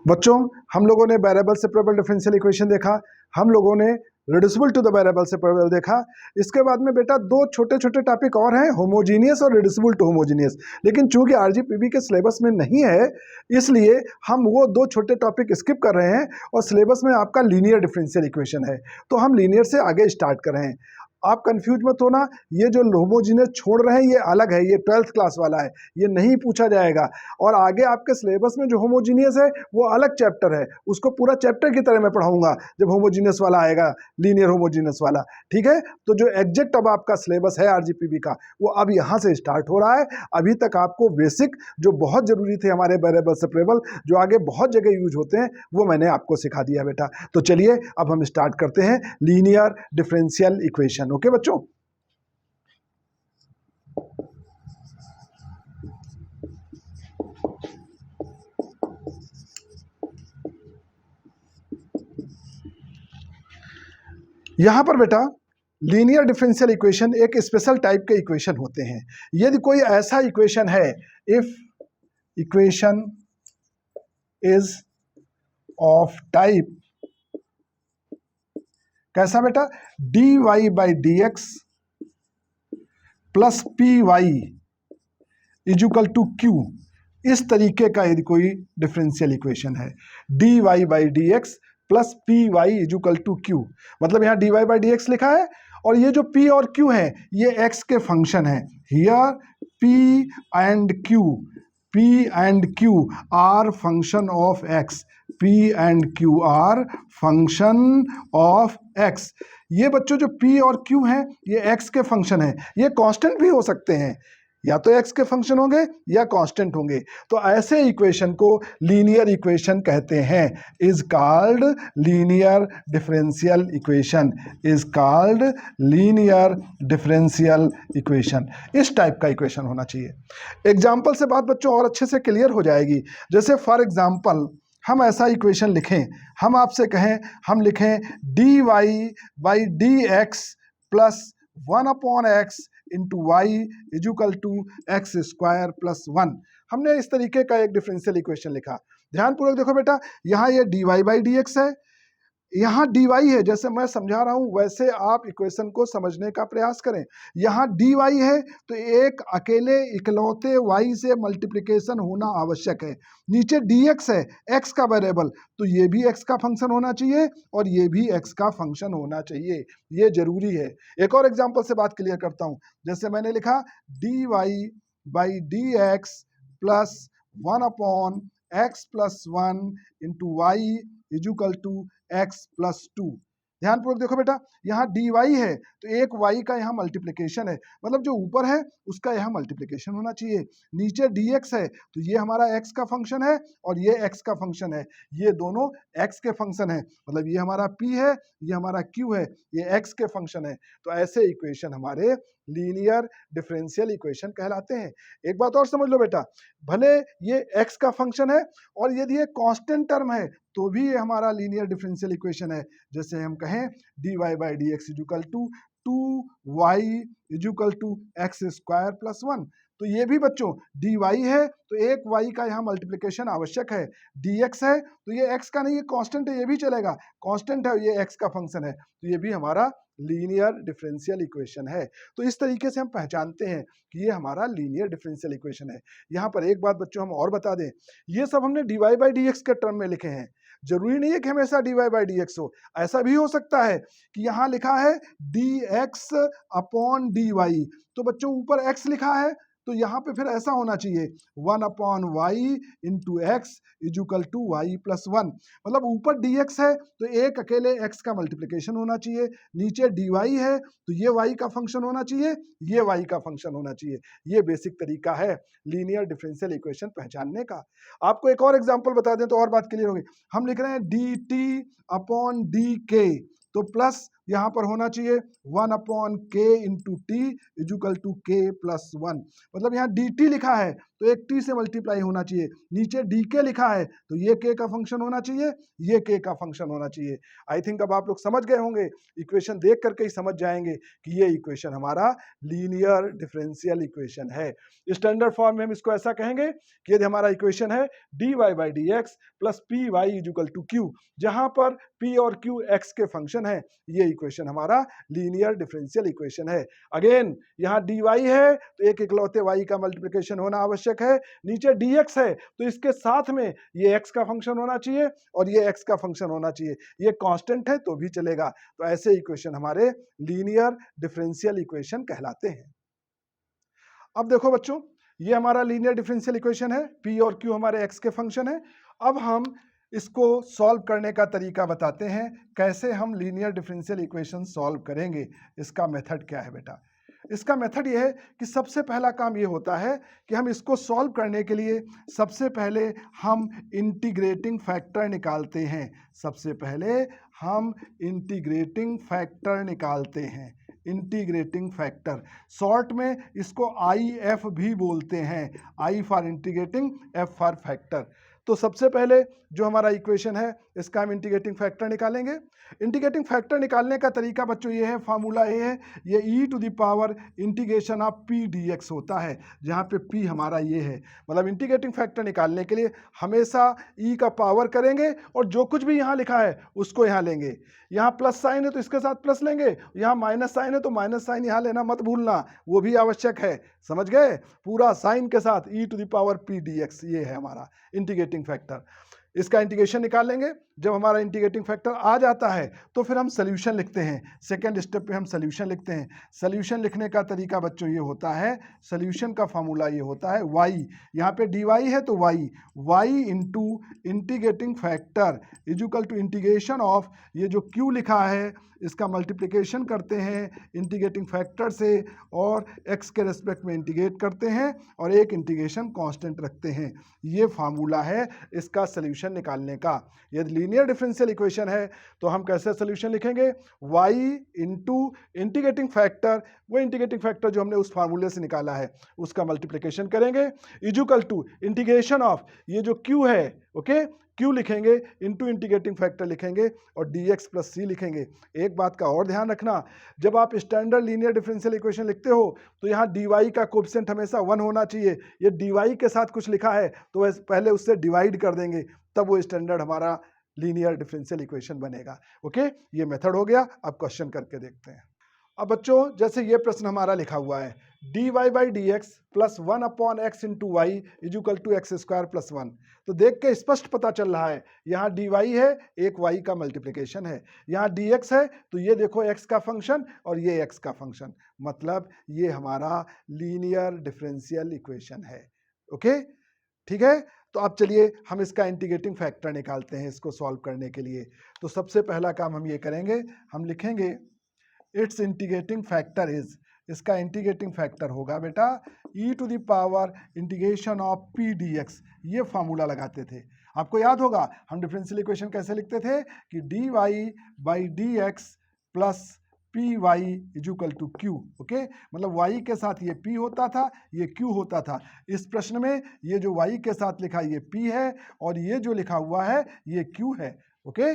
बच्चों, हम लोगों ने वेरिएबल सेपरेबल डिफरेंशियल इक्वेशन देखा, हम लोगों ने reducible to the variable separable देखा। इसके बाद में बेटा दो छोटे छोटे टॉपिक और हैं, होमोजीनियस और रिड्यूसिबल टू होमोजीनियस। लेकिन चूंकि आरजीपीवी के सिलेबस में नहीं है, इसलिए हम वो दो छोटे टॉपिक स्किप कर रहे हैं और सिलेबस में आपका लीनियर डिफरेंशियल इक्वेशन है, तो हम लीनियर से आगे स्टार्ट कर रहे हैं। आप कंफ्यूज मत होना, ये जो होमोजीनियस छोड़ रहे हैं ये अलग है, ये 12th क्लास वाला है, ये नहीं पूछा जाएगा। और आगे आपके सिलेबस में जो होमोजीनियस है वो अलग चैप्टर है, उसको पूरा चैप्टर की तरह मैं पढ़ाऊंगा जब होमोजीनियस वाला आएगा, लीनियर होमोजीनियस वाला। ठीक है, तो जो एग्जैक्ट अब आपका सिलेबस है आरजीपीवी का, वो अब यहाँ से स्टार्ट हो रहा है। अभी तक आपको बेसिक जो बहुत जरूरी थे हमारे वेरिएबल सेपरेबल, जो आगे बहुत जगह यूज होते हैं, वो मैंने आपको सिखा दिया बेटा। तो चलिए अब हम स्टार्ट करते हैं लीनियर डिफरेंशियल इक्वेशन। ओके बच्चों, यहां पर बेटा लीनियर डिफरेंशियल इक्वेशन एक स्पेशल टाइप के इक्वेशन होते हैं। यदि कोई ऐसा इक्वेशन है, if equation is of type कैसा बेटा, d y by d x plus p y equal to q, इस तरीके का यदि कोई डिफरेंशियल इक्वेशन है, d y by d x plus p y equal to q, मतलब यहाँ d y by d x लिखा है और ये जो p और q है ये x के फंक्शन है। Here p and q, p and q are function of x, p and q are function of x। ये बच्चों जो p और q है ये x के फंक्शन है, ये कांस्टेंट भी हो सकते हैं, या तो x के फंक्शन होंगे या कांस्टेंट होंगे। तो ऐसे इक्वेशन को लीनियर इक्वेशन कहते हैं, is called linear differential equation, is called linear differential equation. इस टाइप का इक्वेशन होना चाहिए। एग्जाम्पल से बात बच्चों और अच्छे से क्लियर हो जाएगी। जैसे फॉर एग्जाम्पल हम ऐसा इक्वेशन लिखें, हम आपसे कहें, हम लिखें d y by d x plus 1/x into y equal to x square plus 1। हमने इस तरीके का एक डिफरेंशियल इक्वेशन लिखा। ध्यानपूर्वक देखो बेटा, यहाँ ये d y by d x है, यहाँ डी वाई है, जैसे मैं समझा रहा हूं वैसे आप इक्वेशन को समझने का प्रयास करें। यहाँ डी वाई है तो एक अकेले इकलौते वाई से मल्टीप्लिकेशन होना आवश्यक है। नीचे डी एक्स है, एक्स का वेरिएबल, तो ये भी एक्स का फंक्शन होना चाहिए और ये भी एक्स का फंक्शन होना चाहिए, ये जरूरी है। एक और एग्जाम्पल से बात क्लियर करता हूं। जैसे मैंने लिखा d y by d x plus 1/x plus 1 into y equal to x plus 2। ध्यानपूर्वक देखो बेटा, यहाँ dy है तो एक y का यहाँ मल्टीप्लिकेशन है, मतलब जो ऊपर है उसका यहाँ मल्टीप्लिकेशन होना चाहिए। नीचे dx है तो ये हमारा x का फंक्शन है और ये x का फंक्शन है, ये दोनों x के फंक्शन है, मतलब ये हमारा p है, ये हमारा q है, ये x के फंक्शन है। तो ऐसे इक्वेशन हमारे लीनियर डिफरेंशियल इक्वेशन कहलाते हैं। एक बात और समझ लो बेटा, भले ये x का फंक्शन है और यदि ये कांस्टेंट टर्म है तो भी ये हमारा लीनियर डिफरेंशियल इक्वेशन है। जैसे हम कहें d y by d x equal to 2y equal to x square plus 1, तो ये भी बच्चों डी वाई है तो एक y का यहाँ मल्टीप्लिकेशन आवश्यक है। dx है तो ये x का नहीं, ये कांस्टेंट है, ये भी चलेगा, कांस्टेंट है, ये x का फंक्शन है, तो ये भी हमारा लीनियर डिफरेंशियल इक्वेशन है। तो इस तरीके से हम पहचानते हैं कि ये हमारा लीनियर डिफरेंशियल इक्वेशन है। यहाँ पर एक बात बच्चों हम और बता दें, ये सब हमने d y by d x के टर्म में लिखे हैं, जरूरी नहीं है कि हमेशा d y by d x हो। ऐसा भी हो सकता है कि यहाँ लिखा है d x upon d y, तो बच्चों ऊपर x लिखा है तो यहाँ पे फिर ऐसा होना चाहिए 1/y into x equal to y plus 1, मतलब ऊपर dx है तो एक अकेले x का मल्टीप्लिकेशन होना चाहिए, नीचे dy है तो ये y का फंक्शन होना चाहिए, ये y का फंक्शन होना चाहिए। ये बेसिक तरीका है लीनियर डिफरेंशियल इक्वेशन पहचानने का। आपको एक और एग्जांपल बता दें तो और बात क्लियर होगी। हम लिख रहे हैं dt अपॉन डी के, तो प्लस यहाँ पर होना चाहिए 1/k into t equal to k plus 1। मतलब यहाँ dt लिखा है तो एक t से मल्टीप्लाई होना चाहिए, नीचे dk लिखा है तो ये k का फंक्शन होना चाहिए, ये k का फंक्शन होना चाहिए। आई थिंक अब आप लोग समझ गए होंगे, इक्वेशन देख करके ही समझ जाएंगे कि ये इक्वेशन हमारा लीनियर डिफरेंशियल इक्वेशन है। स्टैंडर्ड फॉर्म में हम इसको ऐसा कहेंगे कि यदि हमारा इक्वेशन है dy by d x plus p y equal to q, जहां पर p और q x के फंक्शन है, ये इक्वेशन हमारा लीनियर डिफरेंशियल इक्वेशन है। अगेन यहाँ dy है तो एक इकलौते y का मल्टीप्लिकेशन होना आवश्यक है, नीचे dx है तो इसके साथ में ये x का फंक्शन होना चाहिए और ये x का फंक्शन होना चाहिए, ये कांस्टेंट है तो भी चलेगा। तो ऐसे इक्वेशन हमारे लीनियर डिफरेंशियल इक्वेशन कहलाते हैं। अब देखो बच्चों, ये हमारा लीनियर डिफरेंशियल इक्वेशन है, p और q हमारे x के फंक्शन है। अब हम इसको सॉल्व करने का तरीका बताते हैं, कैसे हम लीनियर डिफरेंशियल इक्वेशन सॉल्व करेंगे। इसका मेथड क्या है बेटा? इसका मेथड ये है कि सबसे पहला काम ये होता है कि हम इसको सॉल्व करने के लिए सबसे पहले हम इंटीग्रेटिंग फैक्टर निकालते हैं। सबसे पहले हम इंटीग्रेटिंग फैक्टर निकालते हैं। इंटीग्रेटिंग फैक्टर, शॉर्ट में इसको IF भी बोलते हैं, I for integrating, F for factor. तो सबसे पहले जो हमारा इक्वेशन है इसका हम इंटीग्रेटिंग फैक्टर निकालेंगे। इंटीग्रेटिंग फैक्टर निकालने का तरीका बच्चों ये है, फार्मूला ये है, ये e to the power integration of p dx होता है, जहाँ पे p हमारा ये है। मतलब इंटीग्रेटिंग फैक्टर निकालने के लिए हमेशा e का पावर करेंगे और जो कुछ भी यहाँ लिखा है उसको यहाँ लेंगे। यहाँ प्लस साइन है तो इसके साथ प्लस लेंगे, यहाँ माइनस साइन है तो माइनस साइन यहाँ लेना मत भूलना, वो भी आवश्यक है। समझ गए? पूरा साइन के साथ e to the power p dx, ये है हमारा इंटीग्रेटिंग फैक्टर। इसका इंटीग्रेशन निकाल लेंगे। जब हमारा इंटीग्रेटिंग फैक्टर आ जाता है तो फिर हम सोल्यूशन लिखते हैं। सेकंड स्टेप पे हम सोल्यूशन लिखते हैं। सोल्यूशन लिखने का तरीका बच्चों ये होता है, सोल्यूशन का फार्मूला ये होता है y, यहाँ पे dy है तो y into integrating factor equal to integration of, ये जो q लिखा है इसका मल्टीप्लिकेशन करते हैं इंटीग्रेटिंग फैक्टर से और x के रेस्पेक्ट में इंटीग्रेट करते हैं और एक इंटीग्रेशन कांस्टेंट रखते हैं। ये फार्मूला है इसका सोल्यूशन निकालने का। यदि लीनियर डिफरेंशियल इक्वेशन है तो हम कैसे सोल्यूशन लिखेंगे? y इंटू इंटीग्रेटिंग फैक्टर, वो इंटीग्रेटिंग फैक्टर जो हमने उस फार्मूले से निकाला है उसका मल्टीप्लिकेशन करेंगे इजुकल टू इंटीग्रेशन ऑफ, ये जो q है, ओके, q लिखेंगे इंटू इंटीग्रेटिंग फैक्टर लिखेंगे और dx प्लस c लिखेंगे। एक बात का और ध्यान रखना, जब आप स्टैंडर्ड लीनियर डिफरेंशियल इक्वेशन लिखते हो तो यहाँ dy का कोएफिशिएंट हमेशा 1 होना चाहिए। ये dy के साथ कुछ लिखा है तो पहले उससे डिवाइड कर देंगे, तब वो स्टैंडर्ड हमारा लीनियर डिफरेंशियल इक्वेशन बनेगा। ओके, ये मेथड हो गया। अब क्वेश्चन करके देखते हैं। अब बच्चों जैसे ये प्रश्न हमारा लिखा हुआ है, dy by d x plus 1/x into y equal to x square plus 1। तो देख के स्पष्ट पता चल रहा है यहाँ dy है, एक y का मल्टीप्लिकेशन है, यहाँ dx है तो ये देखो x का फंक्शन और ये x का फंक्शन, मतलब ये हमारा लीनियर डिफरेंशियल इक्वेशन है। ओके, ठीक है। तो अब चलिए हम इसका इंटीग्रेटिंग फैक्टर निकालते हैं इसको सॉल्व करने के लिए। तो सबसे पहला काम हम ये करेंगे, हम लिखेंगे इट्स इंटीग्रेटिंग फैक्टर इज, इसका इंटीग्रेटिंग फैक्टर होगा बेटा e to the power integration of p dx। ये फार्मूला लगाते थे, आपको याद होगा हम डिफरेंशियल इक्वेशन कैसे लिखते थे कि dy by d x plus p y equal to q. Okay, मतलब y के साथ ये p होता था, ये q होता था। इस प्रश्न में ये जो y के साथ लिखा ये p है और ये जो लिखा हुआ है ये q है। ओके,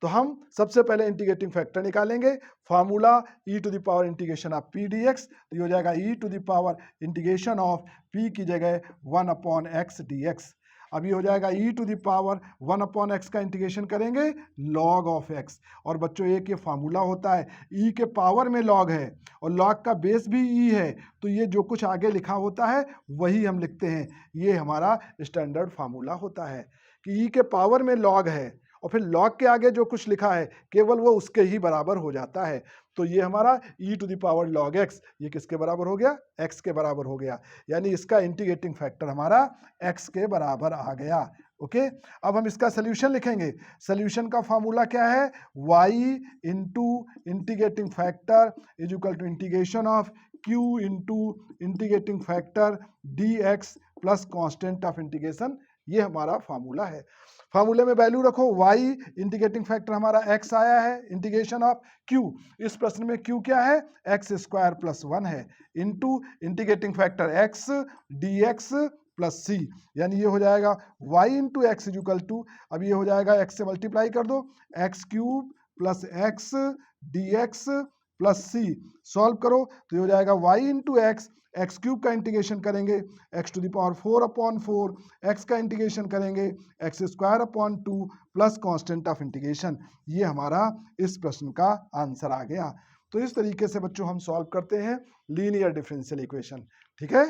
तो हम सबसे पहले इंटीग्रेटिंग फैक्टर निकालेंगे। Formula e to the power integration of p dx, तो ये हो जाएगा e to the power integration of p की जगह 1/x dx। अब ये हो जाएगा e to the power 1/x का इंटीग्रेशन करेंगे log ऑफ x। और बच्चों एक ये फार्मूला होता है, e के पावर में log है और log का बेस भी e है, तो ये जो कुछ आगे लिखा होता है वही हम लिखते हैं। ये हमारा स्टैंडर्ड फार्मूला होता है कि e के पावर में log है और फिर log के आगे जो कुछ लिखा है केवल वो उसके ही बराबर हो जाता है। तो ये हमारा e to the power log x, ये किसके बराबर हो गया? x के बराबर हो गया, यानी इसका इंटीग्रेटिंग फैक्टर हमारा x के बराबर आ गया। ओके, अब हम इसका सोल्यूशन लिखेंगे। सोल्यूशन का फार्मूला क्या है? y into integrating factor equal to integration of q into integrating factor dx plus constant of integration, ये हमारा फार्मूला है। फार्मूले में वैल्यू रखो, y इंटीग्रेटिंग फैक्टर हमारा x आया है, इंटीग्रेशन ऑफ q, इस प्रश्न में q क्या है, x स्क्वायर प्लस 1 है, into integrating factor x dx plus c, यानी ये हो जाएगा y into x equal to, अब ये हो जाएगा x से मल्टीप्लाई कर दो, x cube plus x dx plus c, solve करो तो ये हो जाएगा y इंटू एक्स क्यूब का इंटीग्रेशन करेंगे x to the power 4 upon 4, x का इंटीग्रेशन करेंगे x square upon 2 plus constant of integration. ये हमारा इस प्रश्न का आंसर आ गया। तो इस तरीके से बच्चों हम सॉल्व करते हैं लीनियर डिफरेंशियल इक्वेशन। ठीक है।